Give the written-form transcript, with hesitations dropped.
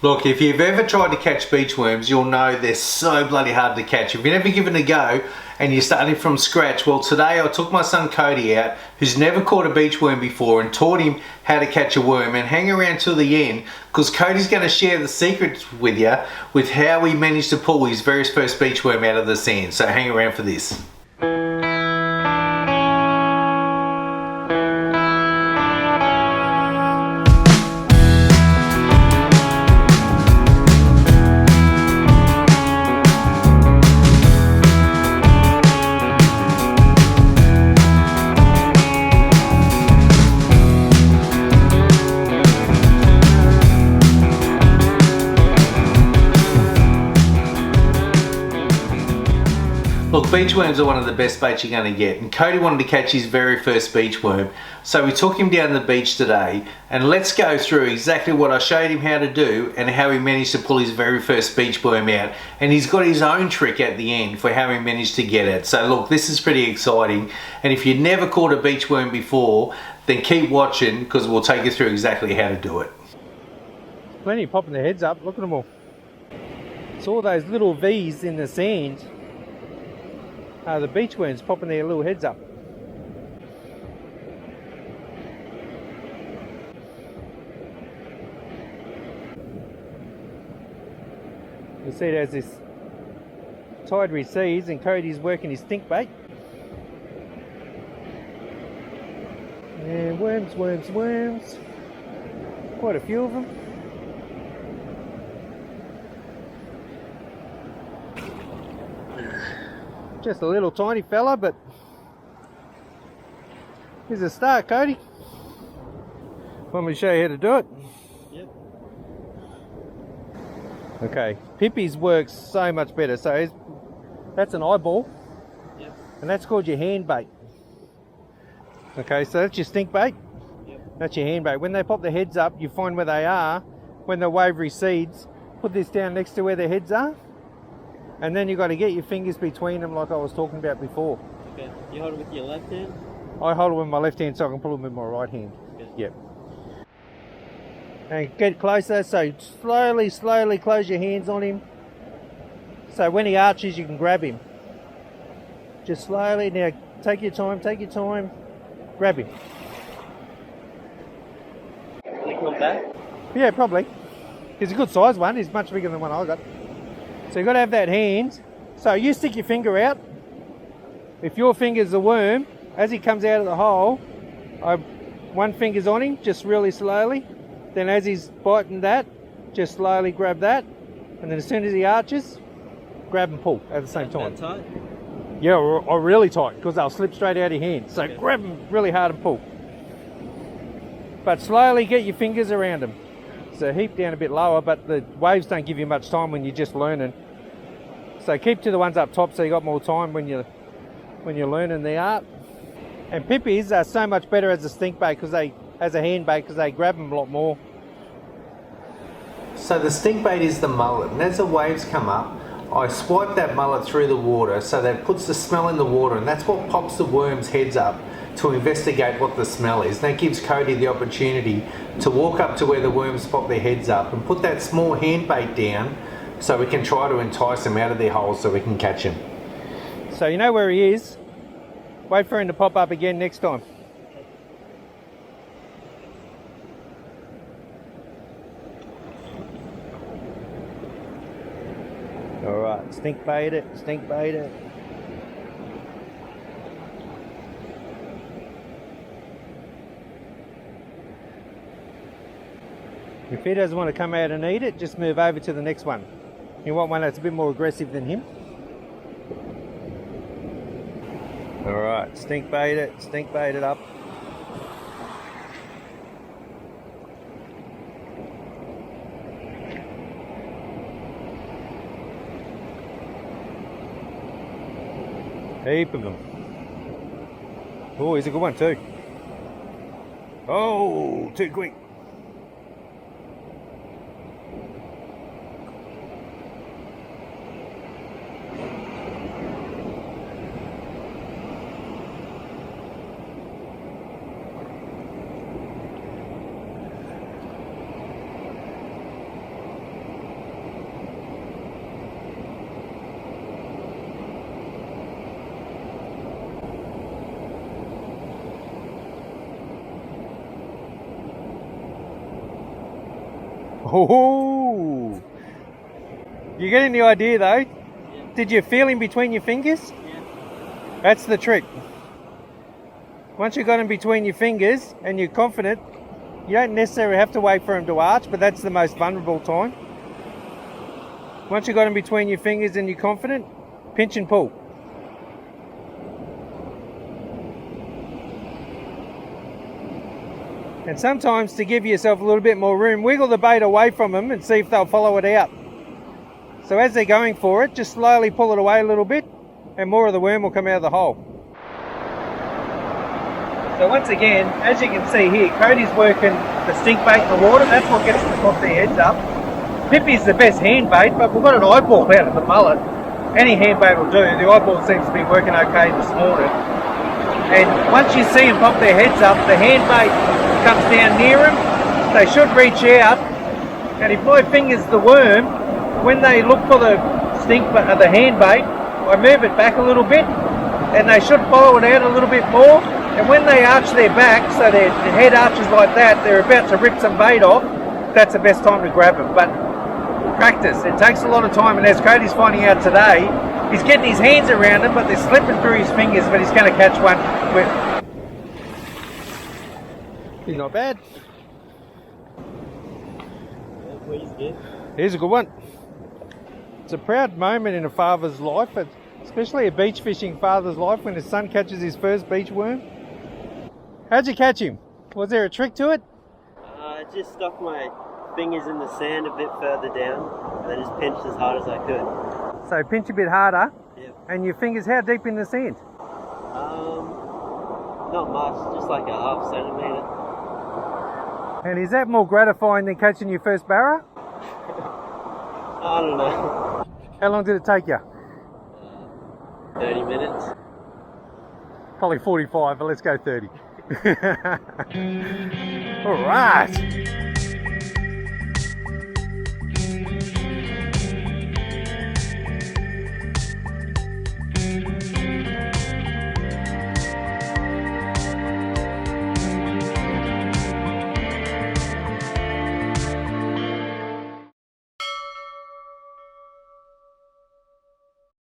Look, if you've ever tried to catch beach worms, you'll know they're so bloody hard to catch. If you've never given it a go and you're starting from scratch, well, today I took my son Cody out, who's never caught a beach worm before, and taught him how to catch a worm. And hang around till the end, because Cody's going to share the secrets with you with how he managed to pull his very first beach worm out of the sand. So hang around for this. Look, beach worms are one of the best baits you're going to get, and Cody wanted to catch his very first beach worm, so we took him down the beach today, and let's go through exactly what I showed him how to do and how he managed to pull his very first beach worm out. And he's got his own trick at the end for how he managed to get it. So look, this is pretty exciting, and if you've never caught a beach worm before, then keep watching, because we'll take you through exactly how to do it. Plenty popping their heads up, look at them all. It's all those little V's in the sand. The beach worms popping their little heads up. You see it as this tide recedes and Cody's working his stink bait. And worms, worms, worms. Quite a few of them. Just a little tiny fella, but here's a start, Cody. Want me to show you how to do it? Yep. Okay, Pippi's works so much better. So that's an eyeball. Yep. And that's called your hand bait. Okay, so that's your stink bait. Yep. That's your hand bait. When they pop their heads up, you find where they are. When the wave recedes, put this down next to where their heads are. And then you've got to get your fingers between them like I was talking about before. Okay. You hold it with your left hand? I hold it with my left hand so I can pull it with my right hand. Okay. Yep. And get closer, so slowly, slowly close your hands on him. So when he arches, you can grab him. Just slowly. Now take your time, grab him. Will he come back? Yeah, probably. He's a good size one, he's much bigger than the one I got. So you've got to have that hand. So you stick your finger out. If your finger's the worm, as he comes out of the hole, one finger's on him, just really slowly. Then as he's biting that, just slowly grab that. And then as soon as he arches, grab and pull at the same time. That tight? Yeah, or really tight, because they'll slip straight out of your hand. So Okay. grab them really hard and pull. But slowly get your fingers around them. So heap down a bit lower, but the waves don't give you much time when you're just learning. So keep to the ones up top so you got more time when you're learning the art. And Pippies are so much better as a stink bait as a hand bait because they grab them a lot more. So the stink bait is the mullet, and as the waves come up, I swipe that mullet through the water so that it puts the smell in the water, and that's what pops the worms' heads up to investigate what the smell is. That gives Cody the opportunity to walk up to where the worms pop their heads up and put that small hand bait down so we can try to entice them out of their holes so we can catch him. So you know where he is. Wait for him to pop up again next time. Alright, stink bait it, stink bait it. If he doesn't want to come out and eat it, just move over to the next one. You want one that's a bit more aggressive than him. Alright, stink bait it up. Heap of them. Oh, he's a good one too. Oh, too quick. Oh, you getting the idea though? Yeah. Did you feel him between your fingers? Yeah. That's the trick. Once you got him between your fingers and you're confident, you don't necessarily have to wait for him to arch, but that's the most vulnerable time. Once you got him between your fingers and you're confident, pinch and pull. And sometimes, to give yourself a little bit more room, wiggle the bait away from them and see if they'll follow it out. So as they're going for it, just slowly pull it away a little bit and more of the worm will come out of the hole. So once again, as you can see here, Cody's working the stink bait in the water. That's what gets them to pop their heads up. Pippy's the best hand bait, but we've got an eyeball out of the mullet. Any hand bait will do. The eyeball seems to be working okay this morning. And once you see them pop their heads up, the hand bait comes down near them. They should reach out. And if my finger's the worm, when they look for the the hand bait, I move it back a little bit, and they should follow it out a little bit more. And when they arch their back, so their head arches like that, they're about to rip some bait off, that's the best time to grab them. But practice, it takes a lot of time, and as Cody's finding out today, he's getting his hands around them, but they're slipping through his fingers, but he's going to catch one. He's not bad. Please good. Here's a good one. It's a proud moment in a father's life, especially a beach fishing father's life, when his son catches his first beach worm. How'd you catch him? Was there a trick to it? I just stuck my fingers in the sand a bit further down and then just pinched as hard as I could. So pinch a bit harder. Yep. And your fingers how deep in the sand? Not much, just like a half centimetre. And is that more gratifying than catching your first barra? I don't know. How long did it take you? 30 minutes. Probably 45, but let's go 30. All right.